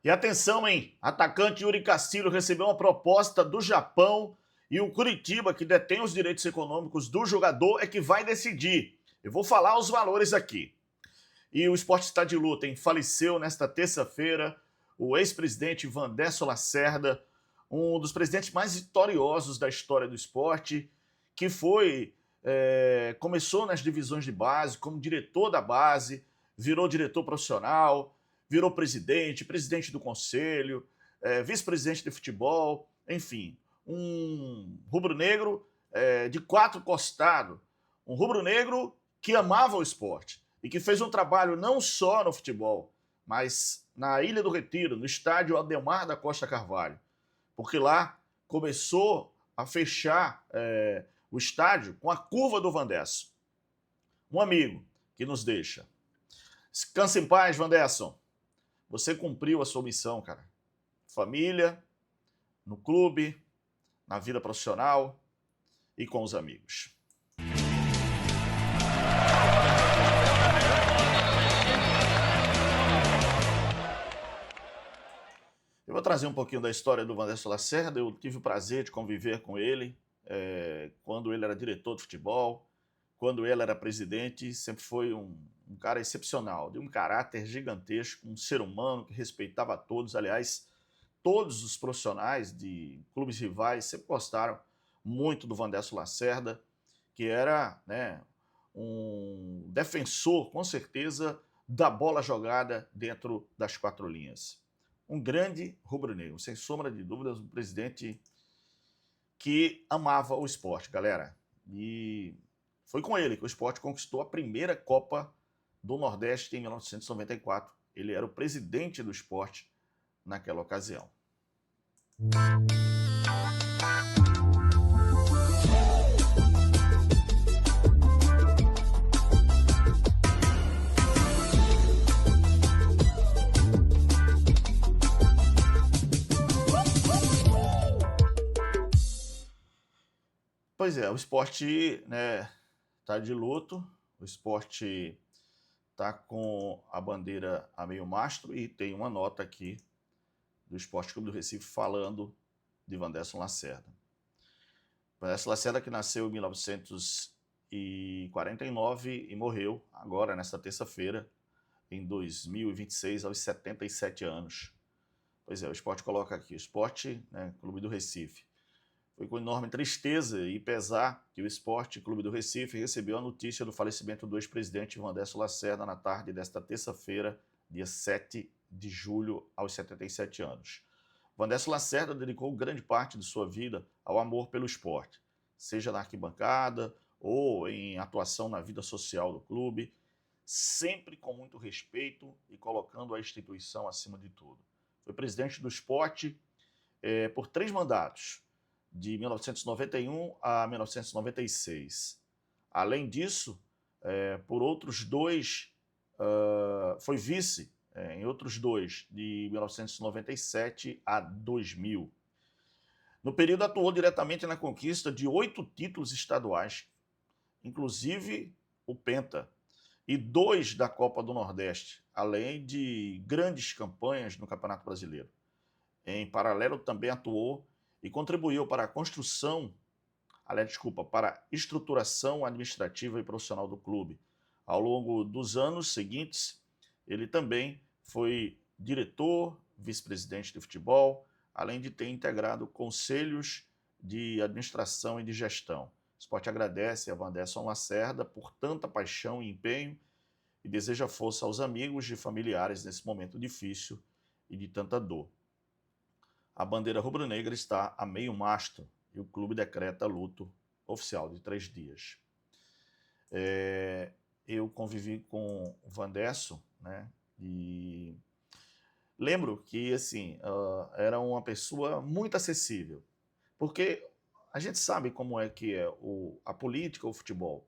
E atenção, hein? Atacante Yuri Castilho recebeu uma proposta do Japão e o Curitiba, que detém os direitos econômicos do jogador, é que vai decidir. Eu vou falar os valores aqui. E o esporte está de luta, hein? Faleceu nesta terça-feira o ex-presidente Vandesso Lacerda, um dos presidentes mais vitoriosos da história do esporte, que começou nas divisões de base, como diretor da base, virou diretor profissional, virou presidente, presidente do conselho, vice-presidente de futebol, enfim, um rubro-negro de quatro costados, um rubro-negro que amava o esporte e que fez um trabalho não só no futebol, mas na Ilha do Retiro, no estádio Aldemar da Costa Carvalho, porque lá começou a fechar o estádio com a curva do Vandesso. Um amigo que nos deixa. Descansa em paz, Vandesson. Você cumpriu a sua missão, cara. Família, no clube, na vida profissional e com os amigos. Eu vou trazer um pouquinho da história do Vandesso Lacerda. Eu tive o prazer de conviver com ele quando ele era diretor de futebol, quando ele era presidente. Sempre foi um cara excepcional, de um caráter gigantesco, um ser humano que respeitava a todos. Aliás, todos os profissionais de clubes rivais sempre gostaram muito do Vandesso Lacerda, que era um defensor, com certeza, da bola jogada dentro das quatro linhas. Um grande rubro-negro, sem sombra de dúvidas, um presidente que amava o esporte, galera. E foi com ele que o esporte conquistou a primeira Copa do Nordeste em 1994. Ele era o presidente do esporte naquela ocasião. Pois é, o esporte tá de luto, o esporte tá com a bandeira a meio mastro e tem uma nota aqui do Esporte Clube do Recife falando de Vandesso Lacerda. Vandesso Lacerda, que nasceu em 1949 e morreu agora, nesta terça-feira, em 2026, aos 77 anos. Pois é, o esporte coloca aqui, o Esporte Clube do Recife. Foi com enorme tristeza e pesar que o Esporte Clube do Recife recebeu a notícia do falecimento do ex-presidente Vandesso Lacerda na tarde desta terça-feira, dia 7 de julho, aos 77 anos. Vandesso Lacerda dedicou grande parte de sua vida ao amor pelo esporte, seja na arquibancada ou em atuação na vida social do clube, sempre com muito respeito e colocando a instituição acima de tudo. Foi presidente do esporte por 3 mandatos, de 1991 a 1996. Além disso, por outros 2, foi vice em outros 2, de 1997 a 2000. No período atuou diretamente na conquista de 8 títulos estaduais, inclusive o Penta, e 2 da Copa do Nordeste, além de grandes campanhas no Campeonato Brasileiro. Em paralelo, também atuou e contribuiu para a construção, para a estruturação administrativa e profissional do clube. Ao longo dos anos seguintes, ele também foi diretor, vice-presidente de futebol, além de ter integrado conselhos de administração e de gestão. O esporte agradece a Vandesso Lacerda por tanta paixão e empenho e deseja força aos amigos e familiares nesse momento difícil e de tanta dor. A bandeira rubro-negra está a meio mastro e o clube decreta luto oficial de 3 dias. Eu convivi com o Vandesso, e lembro que assim, era uma pessoa muito acessível, porque a gente sabe como é que é a política ou o futebol,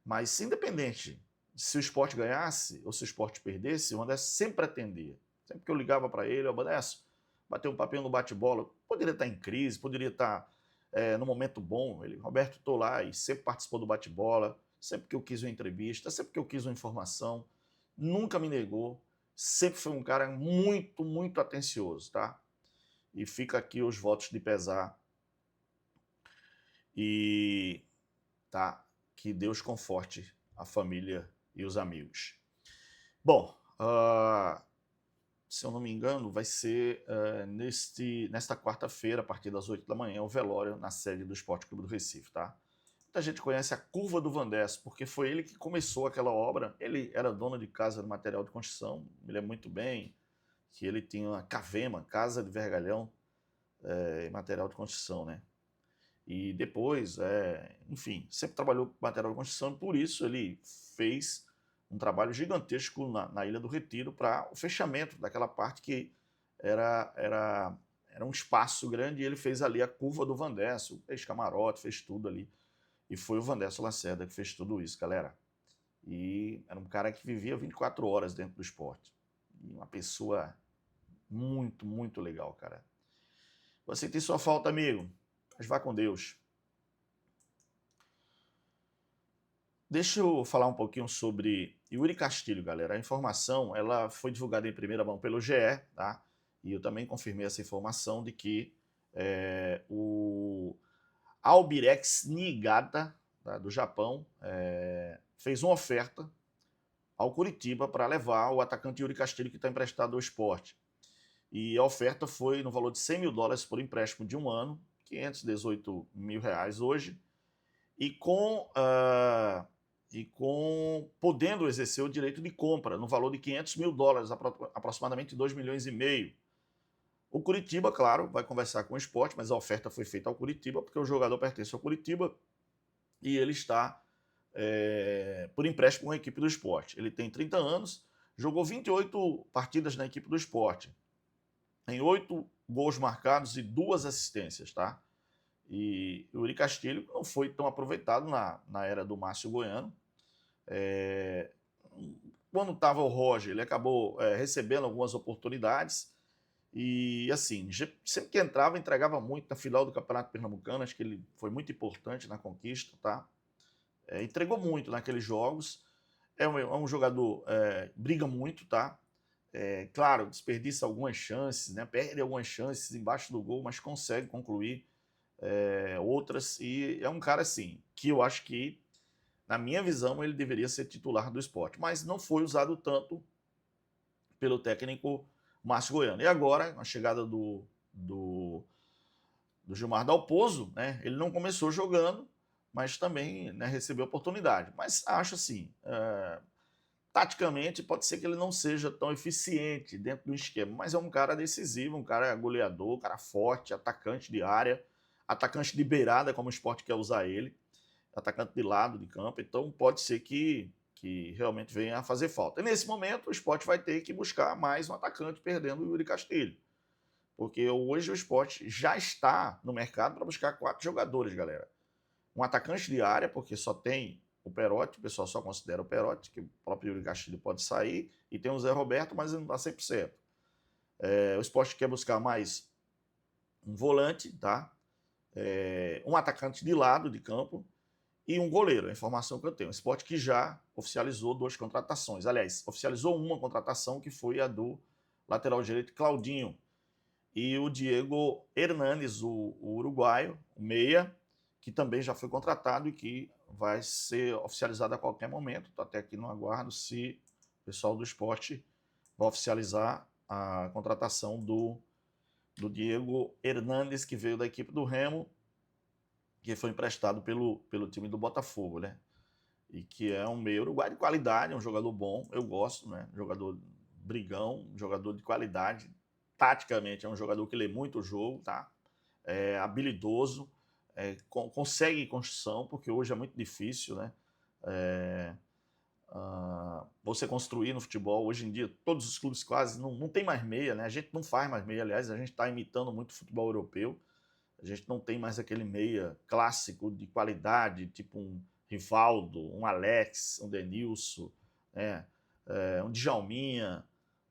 mas independente se o esporte ganhasse ou se o esporte perdesse, o Vandesso sempre atendia. Sempre que eu ligava para ele, Vandesso, bater um papel no bate-bola, poderia estar em crise, poderia estar no momento bom. Ele, Roberto, estou lá, e sempre participou do bate-bola, sempre que eu quis uma entrevista, sempre que eu quis uma informação, nunca me negou, sempre foi um cara muito, muito atencioso, tá? E fica aqui os votos de pesar e tá, que Deus conforte a família e os amigos. Bom, se eu não me engano, vai ser nesta quarta-feira, a partir das 8 da manhã, o velório na sede do Esporte Clube do Recife, tá? Muita gente conhece a Curva do Vandés, porque foi ele que começou aquela obra. Ele era dono de casa de material de construção, me lembro muito bem que ele tinha uma Cavema, Casa de Vergalhão, material de construção, né? E depois, enfim, sempre trabalhou com material de construção, e por isso ele fez um trabalho gigantesco na Ilha do Retiro para o fechamento daquela parte que era um espaço grande, e ele fez ali a curva do Vandécio, fez camarote, fez tudo ali. E foi o Vandécio Lacerda que fez tudo isso, galera. E era um cara que vivia 24 horas dentro do esporte. E uma pessoa muito, muito legal, cara. Vou sentir sua falta, amigo, mas vá com Deus. Deixa eu falar um pouquinho sobre Yuri Castilho, galera. A informação ela foi divulgada em primeira mão pelo GE, tá? E eu também confirmei essa informação de que o Albirex Niigata, tá, do Japão, fez uma oferta ao Curitiba para levar o atacante Yuri Castilho, que está emprestado ao Sport. E a oferta foi no valor de $100 mil por empréstimo de um ano, R$518 mil hoje, e com podendo exercer o direito de compra no valor de $500 mil, aproximadamente 2,5 milhões. O Curitiba, claro, vai conversar com o Sport, mas a oferta foi feita ao Curitiba porque o jogador pertence ao Curitiba e ele está por empréstimo com a equipe do Sport. Ele tem 30 anos, jogou 28 partidas na equipe do Sport, tem 8 gols marcados e 2 assistências, tá? E o Yuri Castilho não foi tão aproveitado na era do Márcio Goiano. Quando estava o Roger, ele acabou recebendo algumas oportunidades e, assim, sempre que entrava, entregava muito na final do Campeonato Pernambucano. Acho que ele foi muito importante na conquista, tá? Entregou muito naqueles jogos. É um jogador, briga muito, tá? Claro, desperdiça algumas chances, né? Perde algumas chances embaixo do gol, mas consegue concluir outras. E é um cara, assim, que eu acho que, na minha visão, ele deveria ser titular do Sport, mas não foi usado tanto pelo técnico Márcio Goiano. E agora, a chegada do Gilmar Dalpozo, né? Ele não começou jogando, mas também, né, recebeu oportunidade. Mas acho assim, taticamente pode ser que ele não seja tão eficiente dentro do esquema, mas é um cara decisivo, um cara goleador, um cara forte, atacante de área, atacante de beirada, como o Sport quer usar ele, atacante de lado de campo. Então pode ser que realmente venha a fazer falta. E nesse momento o Sport vai ter que buscar mais um atacante, perdendo o Yuri Castilho. Porque hoje o Sport já está no mercado para buscar 4 jogadores, galera. Um atacante de área, porque só tem o Perotti, o pessoal só considera o Perotti, que o próprio Yuri Castilho pode sair, e tem o Zé Roberto, mas ele não está 100%. O Sport quer buscar mais um volante, tá? Um atacante de lado de campo e um goleiro, a informação que eu tenho. O Sport que já oficializou 2 contratações. Aliás, oficializou uma contratação, que foi a do lateral direito Claudinho, e o Diego Hernanes, o uruguaio, o meia, que também já foi contratado e que vai ser oficializado a qualquer momento. Estou até aqui no aguardo se o pessoal do Sport vai oficializar a contratação do Diego Hernanes, que veio da equipe do Remo, que foi emprestado pelo time do Botafogo, né? E que é um meio uruguaio de qualidade, um jogador bom, eu gosto, né? Jogador brigão, jogador de qualidade. Taticamente é um jogador que lê muito o jogo, tá? Habilidoso, consegue construção, porque hoje é muito difícil, né? Você construir no futebol. Hoje em dia, todos os clubes quase não tem mais meia, né? A gente não faz mais meia, aliás, a gente está imitando muito o futebol europeu. A gente não tem mais aquele meia clássico de qualidade, tipo um Rivaldo, um Alex, um Denilson, né? Um Djalminha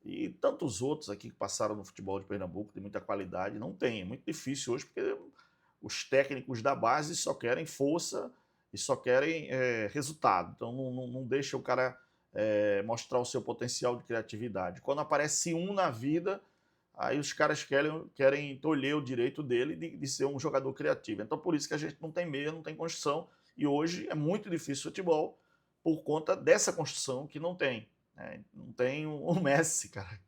e tantos outros aqui que passaram no futebol de Pernambuco de muita qualidade. Não tem, é muito difícil hoje, porque os técnicos da base só querem força e só querem resultado. Então não deixa o cara mostrar o seu potencial de criatividade. Quando aparece um na vida, aí os caras querem tolher o direito dele de ser um jogador criativo. Então, por isso que a gente não tem meia, não tem construção, e hoje é muito difícil o futebol por conta dessa construção que não tem. Né? Não tem o Messi, cara,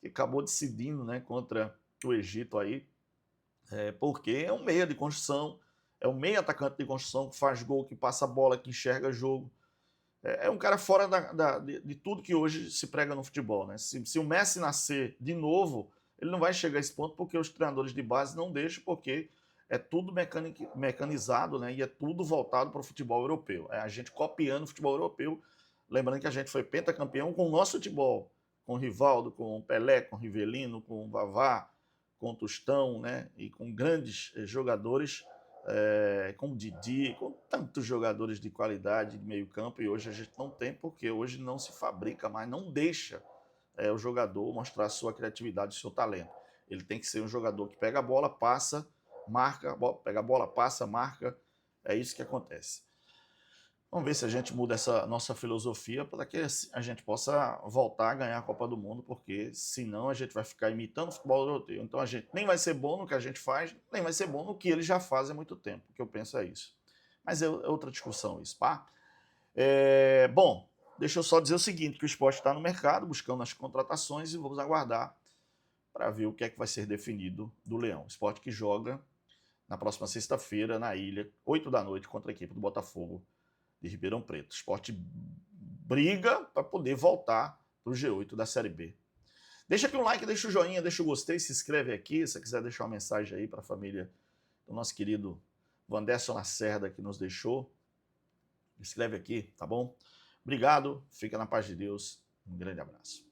que acabou decidindo, né, contra o Egito aí, porque é um meia de construção, é um meia atacante de construção que faz gol, que passa a bola, que enxerga jogo. É um cara fora de tudo que hoje se prega no futebol. Né? Se o Messi nascer de novo, ele não vai chegar a esse ponto porque os treinadores de base não deixam, porque é tudo mecanizado, né? E é tudo voltado para o futebol europeu. É a gente copiando o futebol europeu, lembrando que a gente foi pentacampeão com o nosso futebol, com o Rivaldo, com o Pelé, com o Rivelino, com o Vavá, com o Tostão, né? E com grandes jogadores com o Didi, com tantos jogadores de qualidade de meio campo, e hoje a gente não tem, porque hoje não se fabrica mais, não deixa o jogador mostrar a sua criatividade, o seu talento. Ele tem que ser um jogador que pega a bola, passa, marca, pega a bola, passa, marca, é isso que acontece. Vamos ver se a gente muda essa nossa filosofia para que a gente possa voltar a ganhar a Copa do Mundo, porque senão a gente vai ficar imitando o futebol europeu. Então a gente nem vai ser bom no que a gente faz, nem vai ser bom no que eles já fazem há muito tempo. O que eu penso é isso. Mas é outra discussão isso, pá? Bom, deixa eu só dizer o seguinte, que o esporte está no mercado, buscando as contratações, e vamos aguardar para ver o que é que vai ser definido do Leão. O esporte que joga na próxima sexta-feira na Ilha, 8 da noite, contra a equipe do Botafogo de Ribeirão Preto. O esporte briga para poder voltar para o G8 da Série B. Deixa aqui um like, deixa o joinha, deixa o gostei, se inscreve aqui, se quiser deixar uma mensagem aí para a família do nosso querido Wanderson Lacerda que nos deixou. Escreve aqui, tá bom? Obrigado, fica na paz de Deus, um grande abraço.